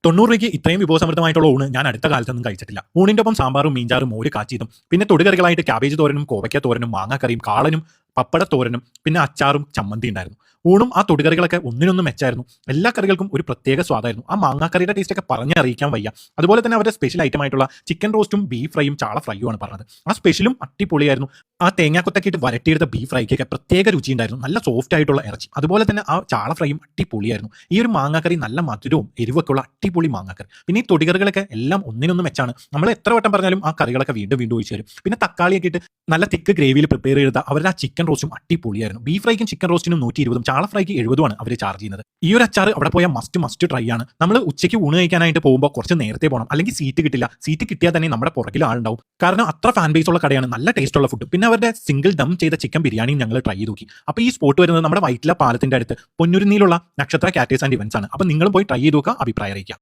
90 രൂപയ്ക്ക് ഇത്രയും വിഭവസമൃദ്ധമായിട്ടുള്ള ഊണ് ഞാൻ അടുത്ത കാലത്തൊന്നും കഴിച്ചിട്ടില്ല. ഊണിന്റെ ഒപ്പം സാമ്പാറും മീൻചാറും മോര് കാച്ചിയതും പിന്നെ തൊടുകറികളായിട്ട് ക്യാബേജ് തോരനും കോവയ്ക്ക തോരനും മാങ്ങാക്കറിയും കാളനും പപ്പടത്തോരനും പിന്നെ അച്ചാറും ചമ്മന്തി ഉണ്ടായിരുന്നു. ഊണും ആ തൊടുകറികളൊക്കെ ഒന്നിനൊന്നും മെച്ചായിരുന്നു. എല്ലാ കറികൾക്കും ഒരു പ്രത്യേക സ്വാദായിരുന്നു. ആ മാങ്ങാക്കറിയുടെ ടേസ്റ്റ് ഒക്കെ പറഞ്ഞറിയിക്കാൻ വയ്യ. അതുപോലെ തന്നെ അവരുടെ സ്പെഷ്യൽ ഐറ്റം ആയിട്ടുള്ള ചിക്കൻ റോസ്റ്റും ബീഫ് ഫ്രൈയും ചാള ഫ്രൈയും ആണ് പറഞ്ഞത്. ആ സ്പെഷ്യലും അടിപൊളിയായിരുന്നു. ആ തേങ്ങാക്കൊത്തൊക്കെ ഇട്ട് വരട്ടിയെടുത്ത ബീഫ് ഫ്രൈക്കൊക്കെ പ്രത്യേക രുചിയുണ്ടായിരുന്നു. നല്ല സോഫ്റ്റ് ആയിട്ടുള്ള ഇറച്ചി. അതുപോലെ തന്നെ ആ ചാള ഫ്രൈയും അടിപൊളിയായിരുന്നു. ഈ ഒരു മാങ്ങാക്കറി നല്ല മധുരവും എരിവൊക്കെ ഉള്ള അടിപൊളി മാങ്ങാക്കറി. പിന്നെ ഈ തൊടികറികളൊക്കെ എല്ലാം ഒന്നിനൊന്നും മെച്ചാണ്. നമ്മൾ എത്ര വട്ടം പറഞ്ഞാലും ആ കറികളൊക്കെ വീണ്ടും വീണ്ടും ഒഴിച്ചു തരും. പിന്നെ തക്കാളിയൊക്കെ ഇട്ട് നല്ല തിക്ക് ഗ്രേവിയിൽ പ്രിപ്പയർ ചെയ്ത അവരുടെ ആ ചിക്കൻ റോസ്റ്റും അടിപൊളിയായിരുന്നു. ബീഫ് ഫ്രൈക്കും ചിക്കൻ റോസ്റ്റിനും 120 ചാള ഫ്രൈക്ക് 70 ആണ് അവർ ചാർജ് ചെയ്യുന്നത്. ഈ ഒരു അച്ചാർ അവിടെ പോയാൽ മസ്റ്റ് ട്രൈ ആണ്. നമ്മൾ ഉച്ചയ്ക്ക് ഊണ് കഴിക്കാനായിട്ട് പോകുമ്പോൾ കുറച്ച് നേരത്തെ പോകണം, അല്ലെങ്കിൽ സീറ്റ് കിട്ടില്ല. സീറ്റ് കിട്ടിയാൽ തന്നെ നമ്മുടെ പുറകിൽ ആളുണ്ടാവും. കാരണം അത്ര ഫാൻ ബേസ് ഉള്ള കടയാണ്. നല്ല ടേസ്റ്റ് ഉള്ള ഫുഡ്. പിന്നെ അവരുടെ സിംഗിൾ ദം ചെയ്ത ചിക്കൻ ബിരിയാണിയും ഞങ്ങൾ ട്രൈ ചെയ്ത് നോക്കി. അപ്പോൾ ഈ സ്പോട്ട് വരുന്നത് നമ്മുടെ വൈറ്റില പാലത്തിന്റെ അടുത്ത് പൊന്നുരുന്നിയിലുള്ള നക്ഷത്ര കാറ്റേഴ്സ് ആൻഡ് ഇവന്റ്സ് ആണ്. അപ്പോൾ നിങ്ങൾ പോയി ട്രൈ ചെയ്ത് നോക്കുക, അഭിപ്രായം അറിയിക്കുക.